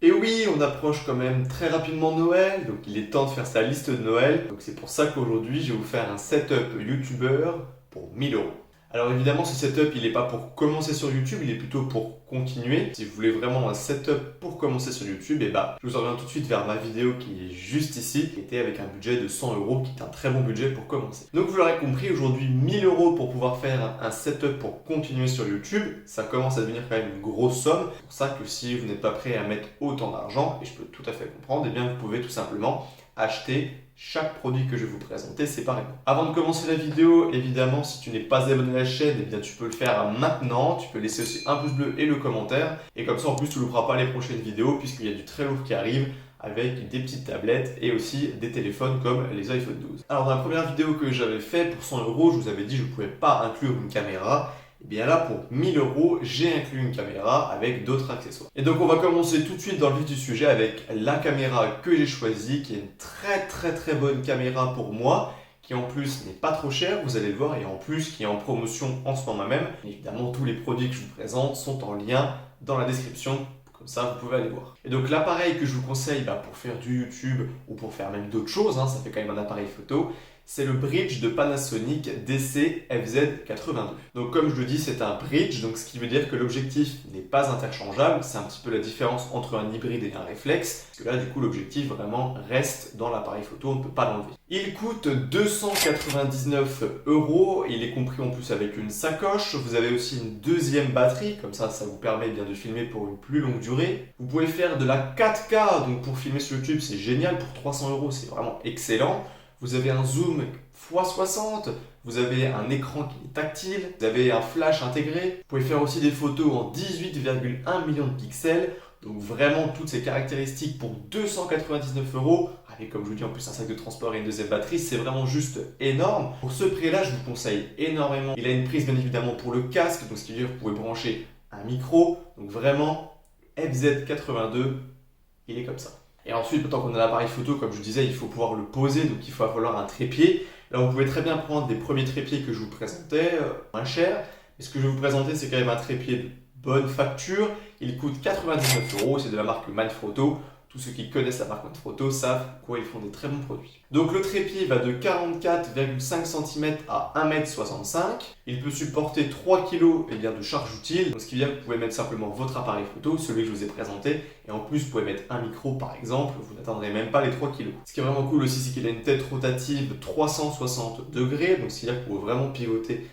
Et oui, on approche quand même très rapidement de Noël, donc il est temps de faire sa liste de Noël. Donc c'est pour ça qu'aujourd'hui, je vais vous faire un setup YouTuber pour 1000 euros. Alors évidemment, ce setup, il n'est pas pour commencer sur YouTube, il est plutôt pour continuer. Si vous voulez vraiment un setup pour commencer sur YouTube, je vous reviens tout de suite vers ma vidéo qui est juste ici, qui était avec un budget de 100 euros, qui est un très bon budget pour commencer. Donc vous l'aurez compris, aujourd'hui 1000 euros pour pouvoir faire un setup pour continuer sur YouTube, ça commence à devenir quand même une grosse somme. C'est pour ça que si vous n'êtes pas prêt à mettre autant d'argent, et je peux tout à fait comprendre, vous pouvez tout simplement acheter chaque produit que je vais vous présenter séparément. Avant de commencer la vidéo, évidemment, si tu n'es pas abonné à la chaîne, tu peux le faire maintenant. Tu peux laisser aussi un pouce bleu et le commentaire. Et comme ça, en plus, tu ne louperas pas les prochaines vidéos puisqu'il y a du très lourd qui arrive avec des petites tablettes et aussi des téléphones comme les iPhone 12. Alors, dans la première vidéo que j'avais fait pour 100 euros, je vous avais dit que je ne pouvais pas inclure une caméra. Et bien là, pour 1000 euros, j'ai inclus une caméra avec d'autres accessoires. Et donc, on va commencer tout de suite dans le vif du sujet avec la caméra que j'ai choisie, qui est une très bonne caméra pour moi, qui en plus n'est pas trop chère, vous allez le voir, et en plus qui est en promotion en ce moment même. Et évidemment, tous les produits que je vous présente sont en lien dans la description. Comme ça, vous pouvez aller voir. Et donc l'appareil que je vous conseille pour faire du YouTube ou pour faire même d'autres choses, ça fait quand même un appareil photo, c'est le bridge de Panasonic DC-FZ82. Donc comme je le dis, c'est un bridge, donc ce qui veut dire que l'objectif n'est pas interchangeable. C'est un petit peu la différence entre un hybride et un réflexe. Parce que là, du coup, l'objectif vraiment reste dans l'appareil photo, on ne peut pas l'enlever. Il coûte 299 euros. Il est compris en plus avec une sacoche. Vous avez aussi une deuxième batterie, comme ça vous permet de filmer pour une plus longue durée. Vous pouvez faire de la 4K, donc pour filmer sur YouTube, c'est génial. Pour 300 euros, c'est vraiment excellent. Vous avez un zoom x60, vous avez un écran qui est tactile, vous avez un flash intégré. Vous pouvez faire aussi des photos en 18,1 millions de pixels. Donc vraiment toutes ces caractéristiques pour 299 euros, avec comme je vous dis en plus un sac de transport et une deuxième batterie, c'est vraiment juste énorme. Pour ce prix-là, je vous conseille énormément. Il a une prise bien évidemment pour le casque, donc ce qui veut dire que vous pouvez brancher un micro. Donc vraiment, FZ82, il est comme ça. Et ensuite, tant qu'on a l'appareil photo, comme je disais, il faut pouvoir le poser, donc il va falloir un trépied. Là, vous pouvez très bien prendre des premiers trépieds que je vous présentais, moins chers. Mais ce que je vais vous présenter, c'est quand même un trépied de bonne facture. Il coûte 99 euros, c'est de la marque Manfrotto. Tous ceux qui connaissent la marque Manfrotto savent quoi ils font des très bons produits. Donc le trépied va de 44,5 cm à 1,65 m. Il peut supporter 3 kg de charge utile. Donc ce qui veut dire que vous pouvez mettre simplement votre appareil photo, celui que je vous ai présenté. Et en plus, vous pouvez mettre un micro par exemple. Vous n'atteindrez même pas les 3 kg. Ce qui est vraiment cool aussi, c'est qu'il a une tête rotative 360 degrés. Donc ce qui veut dire que vous pouvez vraiment pivoter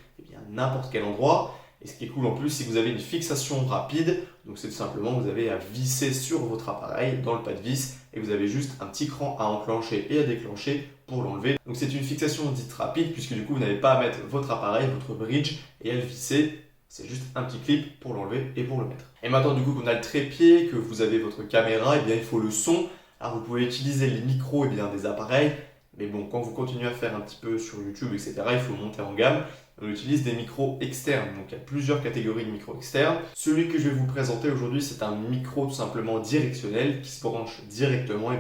n'importe quel endroit. Et ce qui est cool en plus, c'est que vous avez une fixation rapide. Donc c'est tout simplement, vous avez à visser sur votre appareil dans le pas de vis et vous avez juste un petit cran à enclencher et à déclencher pour l'enlever. Donc c'est une fixation dite rapide puisque du coup vous n'avez pas à mettre votre appareil, votre bridge et à le visser. C'est juste un petit clip pour l'enlever et pour le mettre. Et maintenant du coup qu'on a le trépied, que vous avez votre caméra, il faut le son. Alors vous pouvez utiliser les micros des appareils. Mais bon, quand vous continuez à faire un petit peu sur YouTube, etc., il faut monter en gamme. On utilise des micros externes. Donc il y a plusieurs catégories de micros externes. Celui que je vais vous présenter aujourd'hui, c'est un micro tout simplement directionnel qui se branche directement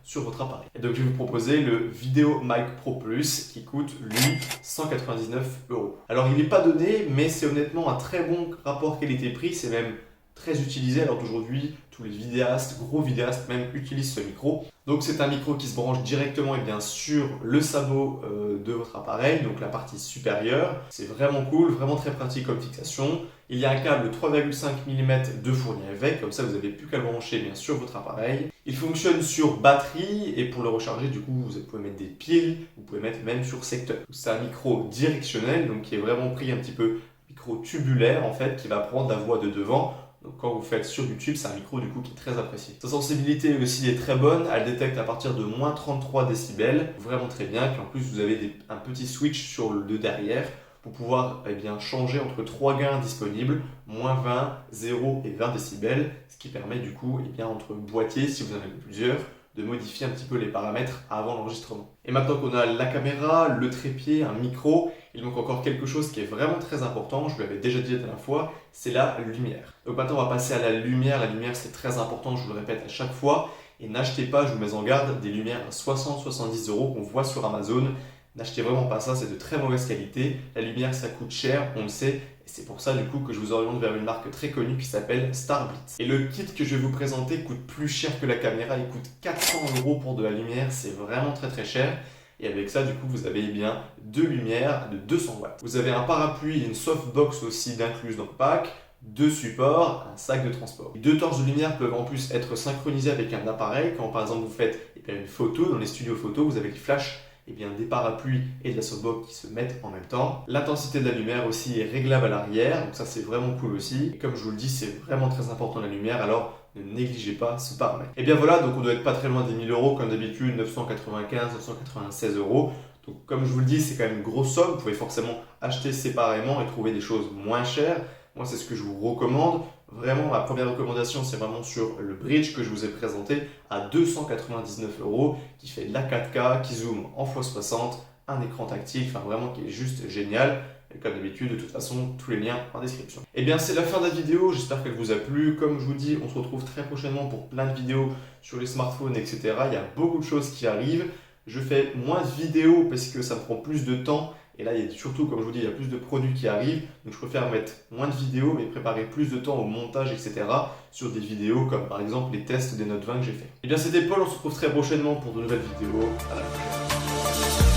sur votre appareil. Et donc je vais vous proposer le Video Mic Pro Plus qui coûte lui 199 euros. Alors il n'est pas donné, mais c'est honnêtement un très bon rapport qualité-prix. C'est même très utilisé alors d'aujourd'hui, tous les vidéastes, gros vidéastes même utilisent ce micro. Donc c'est un micro qui se branche directement sur le sabot de votre appareil, donc la partie supérieure. C'est vraiment cool, vraiment très pratique comme fixation. Il y a un câble 3,5 mm de fourni avec, comme ça vous n'avez plus qu'à le brancher sur votre appareil. Il fonctionne sur batterie et pour le recharger du coup vous pouvez mettre des piles, vous pouvez mettre même sur secteur. C'est un micro directionnel donc qui est vraiment pris un petit peu micro tubulaire en fait qui va prendre la voix de devant. Donc quand vous faites sur YouTube, c'est un micro du coup qui est très apprécié. Sa sensibilité aussi est très bonne, elle détecte à partir de moins 33 décibels, vraiment très bien. Puis en plus vous avez un petit switch sur le derrière pour pouvoir changer entre 3 gains disponibles, moins 20, 0 et 20 décibels, ce qui permet du coup entre boîtiers, si vous en avez plusieurs, de modifier un petit peu les paramètres avant l'enregistrement. Et maintenant qu'on a la caméra, le trépied, un micro, il manque encore quelque chose qui est vraiment très important, je vous l'avais déjà dit la dernière fois, c'est la lumière. Donc maintenant on va passer à la lumière c'est très important, je vous le répète à chaque fois, et n'achetez pas, je vous mets en garde, des lumières à 60-70 euros qu'on voit sur Amazon. N'achetez vraiment pas ça, c'est de très mauvaise qualité. La lumière, ça coûte cher, on le sait. Et c'est pour ça du coup que je vous oriente vers une marque très connue qui s'appelle Starblitz. Et le kit que je vais vous présenter coûte plus cher que la caméra, il coûte 400 € pour de la lumière, c'est vraiment très cher. Et avec ça, du coup, vous avez bien deux lumières de 200 watts. Vous avez un parapluie et une softbox aussi d'incluse dans le pack, deux supports, un sac de transport. Les deux torches de lumière peuvent en plus être synchronisées avec un appareil. Quand par exemple vous faites une photo, dans les studios photo, vous avez le flash des parapluies et de la softbox qui se mettent en même temps. L'intensité de la lumière aussi est réglable à l'arrière, donc ça c'est vraiment cool aussi. Et comme je vous le dis, c'est vraiment très important la lumière, alors ne négligez pas ce paramètre. Et bien voilà, donc on doit être pas très loin des 1000 € comme d'habitude, 995, 996 €. Donc comme je vous le dis, c'est quand même une grosse somme, vous pouvez forcément acheter séparément et trouver des choses moins chères. Moi, c'est ce que je vous recommande. Vraiment, ma première recommandation, c'est vraiment sur le bridge que je vous ai présenté à 299 €, qui fait de la 4K, qui zoome en x60, un écran tactile, enfin vraiment qui est juste génial. Et comme d'habitude, de toute façon, tous les liens en description. Et bien, c'est la fin de la vidéo. J'espère qu'elle vous a plu. Comme je vous dis, on se retrouve très prochainement pour plein de vidéos sur les smartphones, etc. Il y a beaucoup de choses qui arrivent. Je fais moins de vidéos parce que ça me prend plus de temps. Et là, il y a surtout, comme je vous dis, il y a plus de produits qui arrivent. Donc, je préfère mettre moins de vidéos, mais préparer plus de temps au montage, etc. sur des vidéos comme par exemple les tests des Note 20 que j'ai fait. Et bien, c'était Paul. On se retrouve très prochainement pour de nouvelles vidéos. À la prochaine.